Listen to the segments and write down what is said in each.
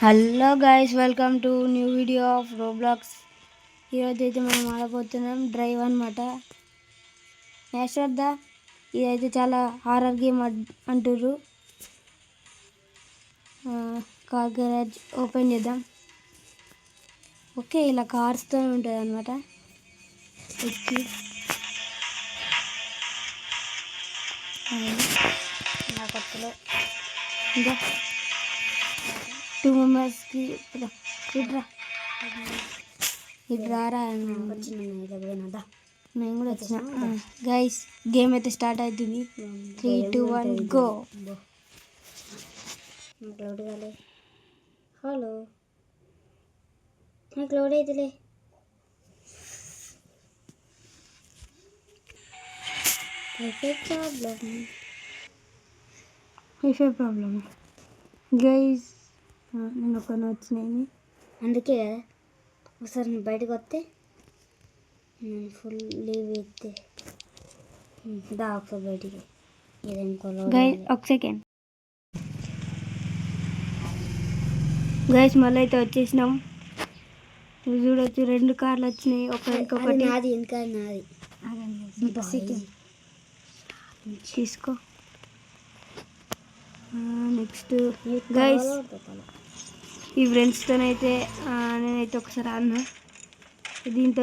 Hello guys, welcome to new video of Roblox. ఈరోజు అయితే మనం ఆడబోతున్నాం డ్రైవ్ అనమాట. యాశ్రద్ధ, ఇదైతే చాలా హారర్ గేమ్ అంటుర్రు. కార్ గరాజ్ ఓపెన్ చేద్దాం. ఓకే, ఇలా కార్స్తో ఉంటుంది అనమాట. ఇంకా 2 మెంబర్స్కి ఇట్రారా వచ్చిన నేను కూడా వచ్చిన. గైస్, గేమ్ అయితే స్టార్ట్ అవుతుంది. 3, 2, 1 గో. లోడ్ కాలే. హలో, నాకు లోడ్ అవుతులే. Wifi problem guys. నేను ఒకరిని వచ్చినాయి, అందుకే కదా ఒకసారి నేను బయటకు వస్తే నేను ఫుల్ లీవ్ ఎత్తే దా ఒకసారి బయటికి. గైస్ ఒక సెకండ్. గైస్ మళ్ళీ అయితే వచ్చేసినాం. చూడొచ్చు 2 కార్లు వచ్చినాయి, ఒకటి నాది ఇంకా నాది. తీసుకో. నెక్స్ట్ గైస్, ఈ ఫ్రెండ్స్తోనైతే నేనైతే ఒకసారి ఆడినా. దీంతో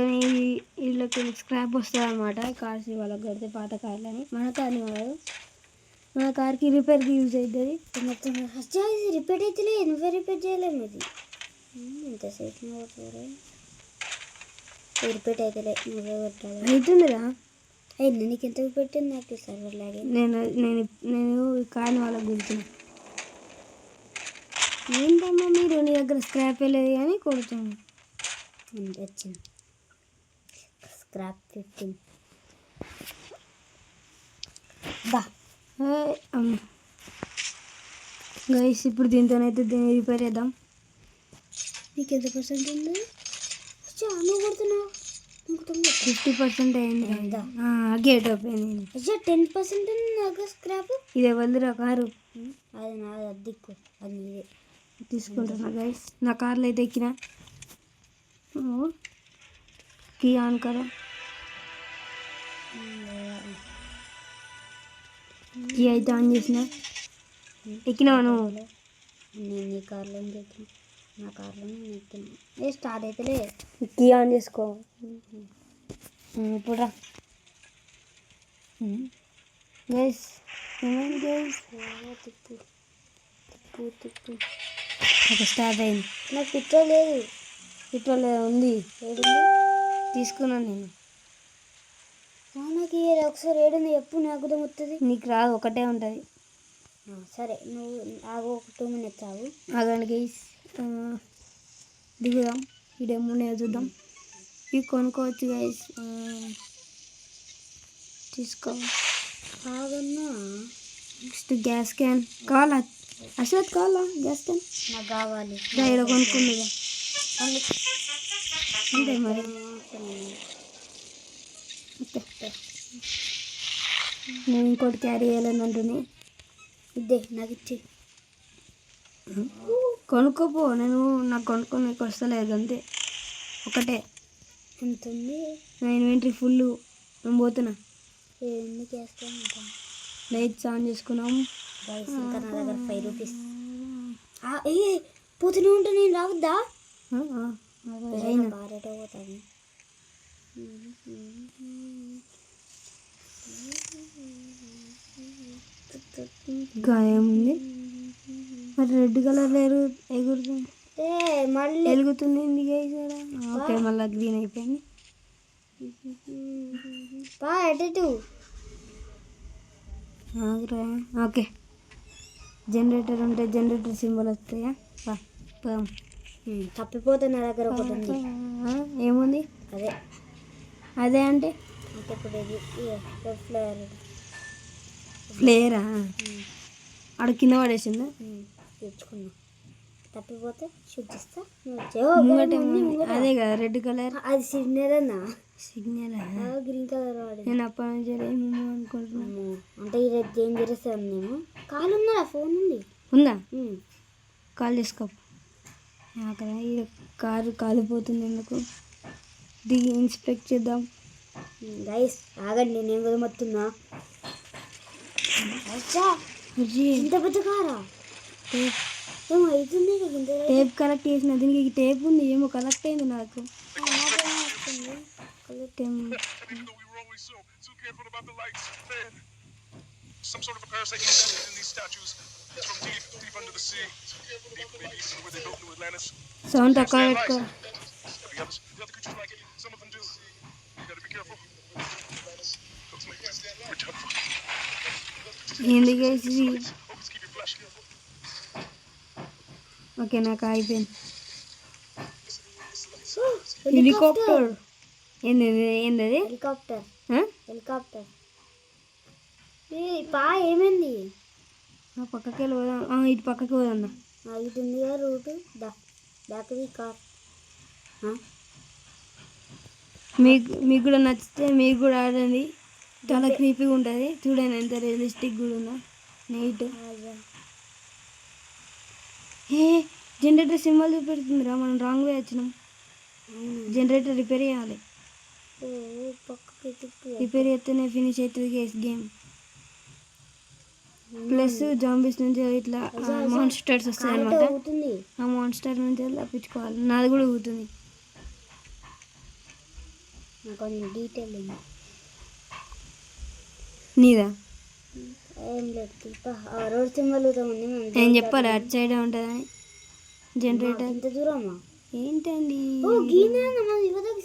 వీళ్ళకి స్క్రాప్ వస్తుంది అనమాట. కార్స్ వాళ్ళకి కడితే పాత కార్లని. మన కార్ని వాడు, మన కార్కి రిపేర్కి యూజ్ అవుతుంది. మొత్తం ఇది రిపేర్ అవుతలే. నువ్వే రిపేర్ చేయలేము. ఇది ఎంతసేపు రిపేర్ అవుతలే. నువ్వే పెట్టాలి. అవుతుందిరా. అయింది నీకు ఎంత పెట్టింది? నాకు సర్వర్ లాగే. నేను కార్ని వాళ్ళకి గుర్తున్నా. ఏంటమ్మా మీరు, నీ దగ్గర స్క్రాప్ లేదు కానీ కొడుతుంది. వచ్చింది స్క్రాప్ 15. బా గైస్, ఇప్పుడు దీంతోనైతే దీన్ని రిపేర్ చేద్దాం. నీకు ఎంత పర్సెంట్ ఉంది? నువ్వు కొడుతున్నావు. 50% అయింది. Gate open. 10% ఉంది నాకు స్క్రాప్. ఇది ఎవరిదిరా కారు? అది నాది. అద్దెక్కు అది నీదే. తీసుకుంటున్నా గైస్. నా కార్లో అయితే ఎక్కిన. కీ ఆన్ కరా. కీ అయితే ఆన్ చేసిన. ఎక్కినావా నువ్వు? నేను నీ కార్లో ఎక్కిన. నా కార్లో నేను ఎక్కిన. స్టార్ట్ అవుతలే. కీ ఆన్ చేసుకో. ఇప్పుడు రా గైస్. ఏమైంది గైస్? తిప్పు. ఒక స్టార్ట్ అయింది. నాకు పెట్రోల్ లేదు. పెట్రోల్ ఉంది. తీసుకున్నాను నేను. నాకు ఒకసారి ఏడుంది చెప్పు, నాకు కూడా వస్తుంది. నీకు రాదు, ఒకటే ఉంటుంది. సరే, నువ్వు ఆగు. ఒక 2 minutes ఆగు. ఆగండి గైస్. దిగుదాం. ఇడేమో చూద్దాం. ఇవి కొనుక్కోవచ్చు గైస్. తీసుకో. ఆగన్నా. నెక్స్ట్ గ్యాస్ క్యాన్ కావాలా? అశ్వత్ కావాలా గ్యాస్ క్యాన్? నాకు కావాలి. ఇక్కడ కొనుక్కుందిగా అంతే మరి. నేను ఇంకోటి క్యారీ చేయాలని అంటుంది. ఇద్దే నాకు ఇచ్చి. కొనుక్కోపో. నాకు కొనుక్కోనికి వస్తలేదు అంతే. ఒకటే ఎంత ఉంది? నా ఇన్వెంటరీ ఫుల్. నేను పోతున్నా. ఎందుకు వేస్తాను? లైట్స్ ఆన్ చేసుకున్నాము. ఇంకా నా దగ్గర 5 rupees. పోతూనే ఉంటా. నేను రావద్దా? బారేటో పోతాను. గాయముంది మరి. రెడ్ కలర్ ఎగురుతుంది. మళ్ళీ వెలుగుతుంది. ఓకే, మళ్ళీ గ్రీన్ అయిపోయింది. ఓకే, జనరేటర్ ఉంటే జనరేటర్ సింబల్ వస్తాయా? తప్పిపోతే నా దగ్గర ఒకటి ఉంది. ఏముంది? అదే అంటే ఇప్పుడు ఇది ఫ్లేరా? ఆడ కింద పడేసిందా? తెచ్చుకున్నా. తప్పిపోతే చూపిస్తా. అదే కదా రెడ్ కలర్. అది సిగ్నల్ అన్నా. సిగ్నల్ గ్రీన్ కలర్ వాడు. నేను అప్పటి నుంచి ఏమేమో అనుకుంటున్నాను. అంటే ఇది డేంజరస్ అని. నేను కాల్ ఉందా? ఫోన్ ఉంది. ఉందా? కాల్ చేసుకో. అక్కడ ఈ కారు కాలిపోతుంది ఎందుకు దిగి ఇన్స్పెక్ట్ చేద్దాం. గైస్ ఆగండి, నేను కూడా మొత్తున్నా. ఇంత పెద్ద కారా? ఏమో అవుతుంది. టేప్ కలెక్ట్ చేసిన దీనికి టేప్ ఉంది, ఏమో కలెక్ట్ అయింది నాకు. కలెక్ట్ ఏమో Some sort of a parasite embedded in these statues. It's from deep under the sea. Deep, maybe even where they built New Atlantis. Sound తక్కువ పెట్టుకో. The other creatures like it. Some of them do. You gotta be careful. Looks like we're done for. ఏంది guys ఇది? Always keep your flash. Okay నాకు అయిపోయింది. Helicopter ఏంది ఏంది అది? Helicopter ఆ? హెలికాప్టర్ పా ఏమైంది? పక్కకి వెళ్ళి పోదాం. ఇటు పక్కకి పోదాం. ఇటు ఉంది కదా రూటు. Battery car. మీకు కూడా నచ్చితే మీకు కూడా ఆడండి. చాలా క్రీపీగా ఉంటుంది. చూడండి ఎంత రియలిస్టిక్ కూడా ఉందో. నీట్. ఏ జనరేటర్ సింబల్ చూపెడుతుందిరా, మనం రాంగ్ వే వచ్చినాం. జనరేటర్ రిపేర్ చేయాలి. రిపేర్ చేస్తేనే ఫినిష్ అవుతుంది గేమ్. ప్లస్ జాంబీస్ నుంచి ఇట్లా మాన్స్టర్స్ వస్తాయి అనమాట. ఆ మాన్స్టర్ నుంచి తప్పించుకోవాలి. నాది కూడా ఊగుతుంది. డీటెయిల్ నీదా ఏం లేదు. రోడ్ సింబల్ ఏం చెప్పాలి, అటు సైడే ఉంటుందని. జనరేటర్ ఇంత దూరమా? ఏంటండి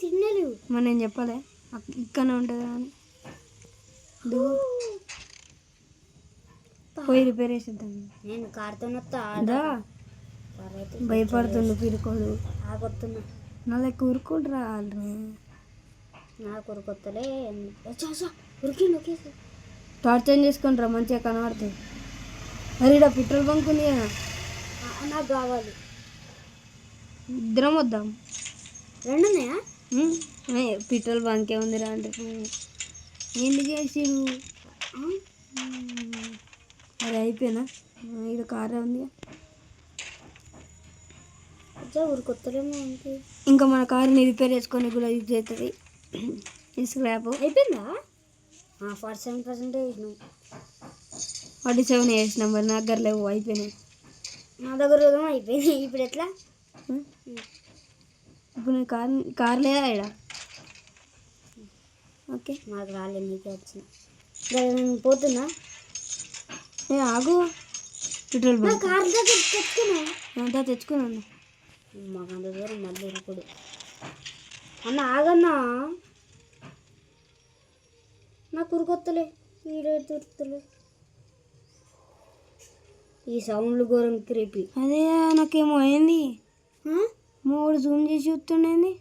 సిగ్నల్ మరి నేను చెప్పాలి ఇక్కడనే ఉంటుంది అని. పోయి రిపేర్ చేసేద్దాం. నేను కార్తో దా భయపడుతుండు పిరుకోడు. ఆగొస్తున్నా. నా లెక్క ఊరుకుంటురా వాళ్ళు. నాకు ఉరుకొత్తలే ఉరికిండు. ఒకేసారి టార్చ్ ఆన్ చేసుకొని రా, మంచిగా కనబడుతుంది. అరే ఇక్కడ పెట్రోల్ బంక్ ఉంది కదా, నాకు కావాలి. ఇద్దరం వద్దాం. రెండు ఉన్నాయా? పెట్రోల్ బంకే ఉందిరా అంటే ఏంటి చేసిరు. అది అయిపోయినా ఇక్కడ కారే ఉంది. ఊరికొత్తలేమో. ఇంకా మన కార్ని రిపేర్ చేసుకొని కూడా యూజ్ అవుతుంది. ఈ స్క్రాప్ అయిపోయిందా? 47% వేసినాం. 47 వేసినాం. మరి నా దగ్గర లేవు, అయిపోయినాయి. నా దగ్గర అయిపోయింది. ఇప్పుడు ఎట్లా? ఇప్పుడు నేను కార్ లేదా ఇక్కడ? ఓకే నాకు రాలేదు, నీకే వచ్చింది. నేను పోతున్నా. ఆగు, పెట్రోల్ బంక్ కార్ దగ్గర తెచ్చుకున్నా. అంతా తెచ్చుకున్నాను. మాకు అంత దూరం మళ్ళీ ఇప్పుడు అన్న ఆగన్నా. నాకు ఉరికొత్తలే, వీడియో దొరుకుతలే. ఈ సౌండ్లు ఘోరం క్రీపీ. అదే నాకేమో అయింది. మూడు జూమ్ చేసి చూస్తుండేది.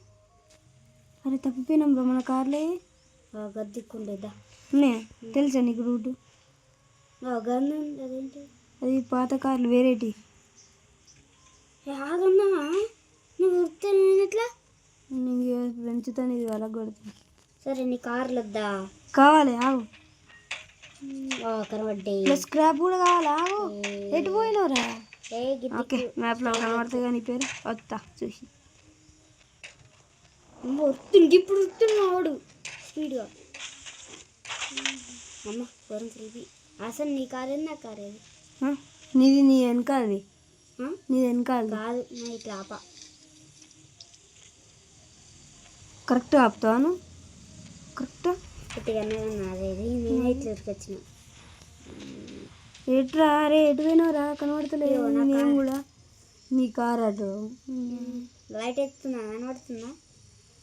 అరే తప్పిపోయినాం బ్రో, మన కార్లే గద్దిక్కుండేదా ఉన్నాయా? తెలుసా నీకు రూటు? గన్ను అదేంటి? అది పాత కార్లు వేరేటి. ఆగన్నా, నువ్వు ఉరితే నేను ఎట్లా? నీకు పెంచుతాను, ఇది అలా కొడుతుంది. సరే నీ కార్లు వద్దా? కావాలి, ఆగు. కనబడ్డాయి. స్క్రాప్ కూడా కావాలి, ఆగు. ఎటు పోయినవురా? ఓకే మ్యాప్లో కనబడుతుంది కానీ పేరు వస్తా చూసి. ఇప్పుడు వస్తున్నాడు స్పీడ్గా. అమ్మ ఘోరం క్రీపీ. అసలు నీ కారేది నా కారేది? నీది నీ వెనకాలది. నీది వెనకాలది కాదు, నా ఇట్లా ఆప. కరెక్ట్ ఆపుతాను. కరెక్ట్ పుట్టిగానే నాదేది. నేనే ఇట్లా ఉరికొచ్చిన. ఎట్రా రే, ఎటు పోయినావురా? కనబడతలేదు. నేను కూడా నీ కార్ అటు లైట్ ఎత్తున్నా, కనబడుతుందా?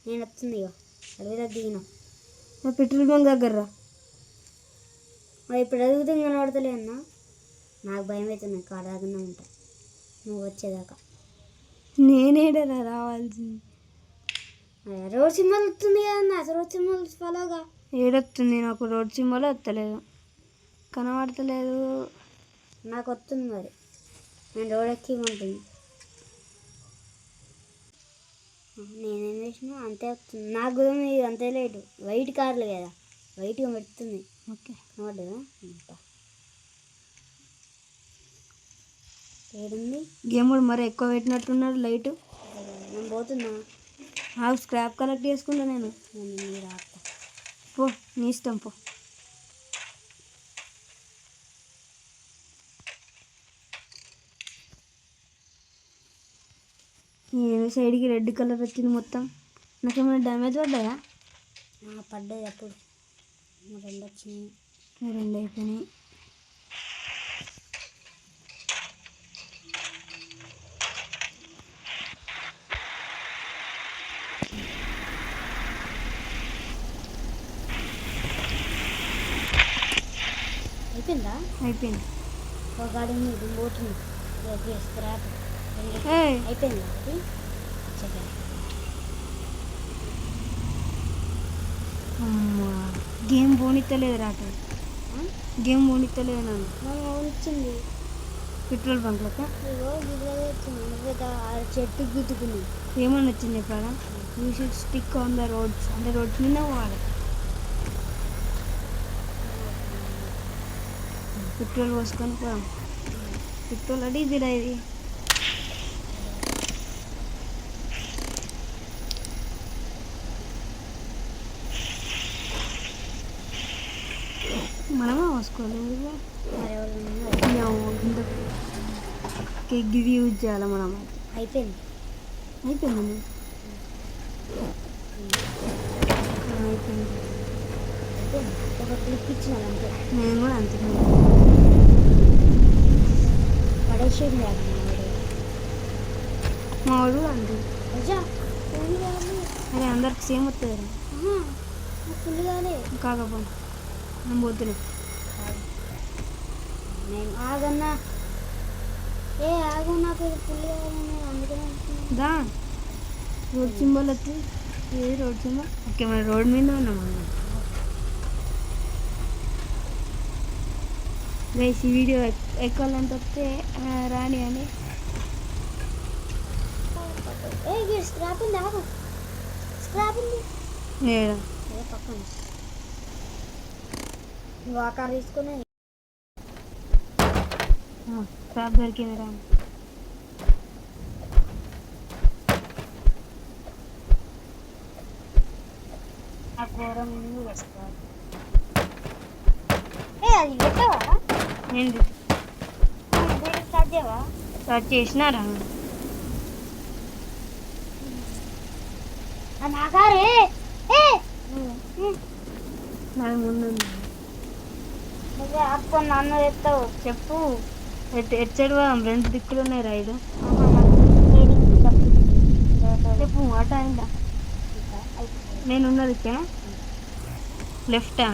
నేను వస్తుంది. ఇక అడవిలో దిగిన పెట్రోల్ బంక్ దగ్గర రా. ఇప్పుడు అడుగుతుంది, కనబడతలే అన్న. నాకు భయం అవుతుంది, కార్ దాకా ఉంటా నువ్వు వచ్చేదాకా. నేనేడరా రావాల్సింది? రోడ్ సింబల్ వస్తుంది కదన్నా, రోడ్ సింబల్ ఫాలోగా. ఏడొస్తుంది నాకు? రోడ్ సింబల్ వస్తలేదు, కనబడతలేదు. నాకు వస్తుంది మరి, నేను రోడ్ ఎక్కి ఉంటుంది. నేనేం చేసినా అంతే వస్తుంది నాకు కూడా. ఇది అంతే లేటు. వైట్ కార్లు కదా, వైట్గా పెడుతుంది. ఓకే కనబడ్డదా? ఏడుంది గేమ్ కూడా మరి ఎక్కువ పెట్టినట్టున్నాడు లైట్. నేను పోతున్నా. స్క్రాప్ కలెక్ట్ చేసుకుంటా నేను. మీరు ఆడతా పో, నీ ఇష్టం పో. ఏదో సైడ్కి రెడ్ కలర్ వచ్చింది మొత్తం. నాకేమైనా డ్యామేజ్ పడ్డాయా? పడ్డాయి అప్పుడు 2 వచ్చినాయి. 2 అయిపోయినాయి. అయిపోయిందా? అయిపోయింది. ఒక గాడి ఉంది, ఇది పోతుంది. స్క్రాప్ అయిపోయింది. అది చెప్పండి. అమ్మా, గేమ్ పోనిత్తలేదు రాట. గేమ్ పోనిత్తలేదు నన్ను. వచ్చింది పెట్రోల్ బంక్లక చెట్టు గుద్దుకుంది. ఏమని వచ్చింది చెప్పారా? You should stick on the roads, అంటే రోడ్స్ మీద పోవాలి. పెట్రోల్ పోసుకొని పోదాం. పెట్రోల్ డీజిల్ ఇది. మనమే పోసుకోవాలి. గిది యూజ్ చేయాలి మనం. అయిపోయింది. అయిపోయింది. అయిపోయింది. ఒక క్లిప్ ఇచ్చినాను అంతే. నేను కూడా అంతే. పడేసేది మా వాడు అంతే. అజా అరే అందరికి సేమ్ వస్తుంది. ఫుల్గానే కాకపో నేను పోతున్నా. నేను ఆగన్నా. ఆగు, నాకు ఫుల్గా అందుకనే దా రోడ్ సింబల్ వచ్చి ఏది రోడ్ సింబల్. ఓకే, మన రోడ్ మీద ఉన్నాం. గైస్ ఈ వీడియో ఎక్కాలంత వస్తే రాని అని. స్క్రాప్ ఉంది, ఆగు. స్క్రాప్ ఉంది పక్కన. నువ్వు ఆ కార్ తీసుకుని స్క్రాప్ దొరికింది రా. ఆ ఘోరం వేసుకోవాలి. అది పెట్టవా? ఏంటి స్టార్ట్ చేయవా? స్టార్ట్ చేసినారా? నా కారే నాకు ముందు నువ్వే ఆపుకొని నన్ను ఎత్తావు. చెప్పు. ఎటు సైడ్ ఫ్రెండ్స్ దిక్కులు ఉన్నాయి రైడు. చెప్పు మాట అయిందా? నేను ఉన్నది ఇచ్చానా? లెఫ్టా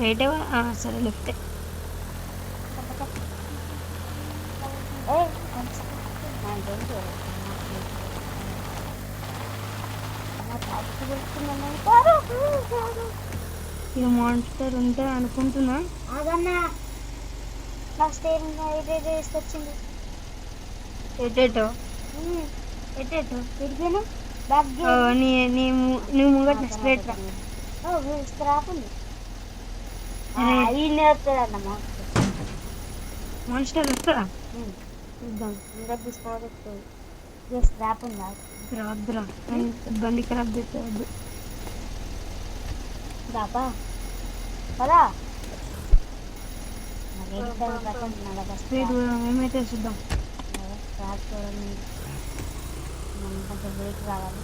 రైటే? సరే లెఫ్టే. ఇక మాన్స్టర్ ఉంటే అనుకుంటున్నా. ఆగన్నా, నా స్టేరింగ్ ఏదైతే తీసుకొచ్చింది. ఎటేటో తిరిగాను బ్యాక్ నీ ముంగట స్ట్రైట్ రా. స్క్రాప్ ఉంది. ఈయన వస్తుందన్న మాన్స్టర్ వస్తుందా? చూద్దాం. ఇంకా తీసుకోవద్దు. స్క్రాప్ ఉందా? వద్దురా, బండి ఖరాబ్ చేస్తే వద్దు. బాబా పదా స్పీడ్ ఏమైతే చూద్దాం. స్క్రాప్ చూడండి, మనం కొంచెం వెయిట్ రావాలి.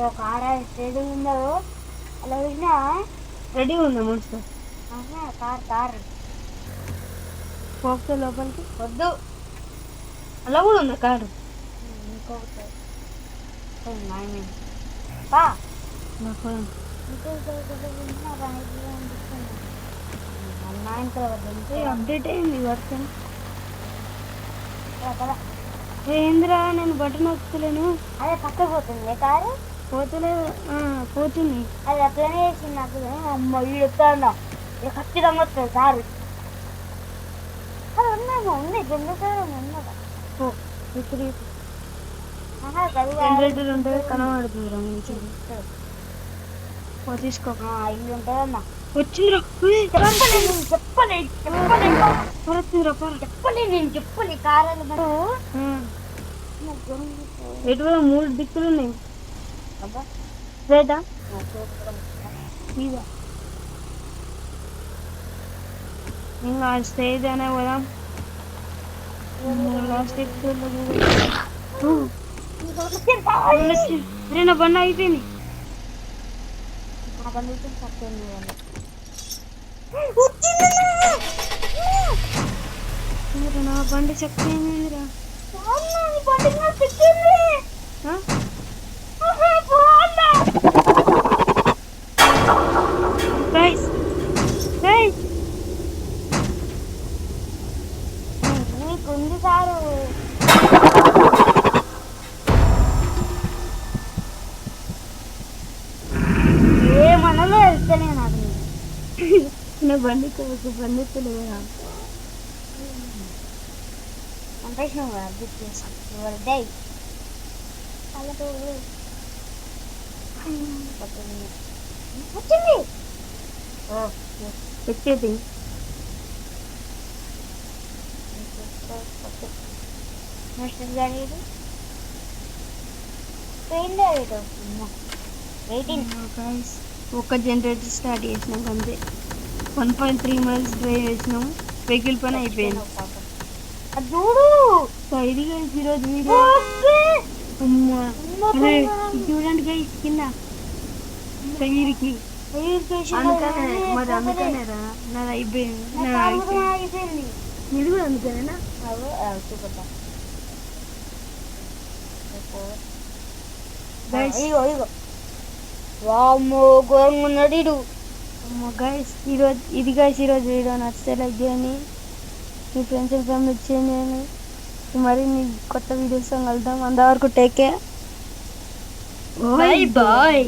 ఒక ఆడ రెడీ ఉందో అలా చూసినా. రెడీ ఉందా మాన్స్టర్? కార్ పోతే లోపలికి వద్దు. అలా కూడా ఉందా కారు? ఇంకొకటి అప్డేట్ అయింది వర్షన్. ఏంద్రా నేను బటన్ నొక్కుతలేను. అదే పక్క పోతుంది కారు. పోతలేదు. పోతుంది. అది అట్లనే వేసింది నాకు. అమ్మ వీడు వస్తా ఖచ్చితంగా వస్తుంది కారు. అది ఉన్నామో ఉంది జనరేటర్ ఉన్నదా? జనరేటర్ ఉంటుంది కనబడుతుంది. తీసుకో. ఇల్లు ఉంటుందమ్మా. వచ్చిందిరా చెప్పలే కారాలు ఎటు 3 దిక్కులు ఉన్నాయి లేదా ఇంకా స్టేజ్ అనే పోదాం లాస్ట్ అరే నా బండి అయిపోయింది నా బండి చక్కరా నీకుంది సారు ఏమనలో వెళ్తేనే నాకు నా బండి బండి ఎత్తలేదా సంతోషం బుక్ చేసాను ఇవాళ వచ్చింది పెట్టేది ఒక్క జనరేటర్ స్టార్ట్ చేసినాం అంతే 1.3 మైల్స్ డ్రైవ్ చేసినాం వెహికల్ పని అయిపోయింది చూడు ఇది ఈరోజు వీడియో చూడండి గైస్ కింద టైర్కి మరి అందుకనేరా నాది అయిపోయింది ఇది కూడా అందుకనేనా వామ్మో ఘోరంగా ఉన్నాడు గైస్ ఈరోజు వీడియో నచ్చితే లైక్ చేయండి మీ ఫ్రెండ్స్ అండ్ ఫ్యామిలీ చేయండి మరి మీ కొత్త వీడియోస్ కలుద్దాం అంతవరకు టేక్ కేర్ బాయ్ బాయ్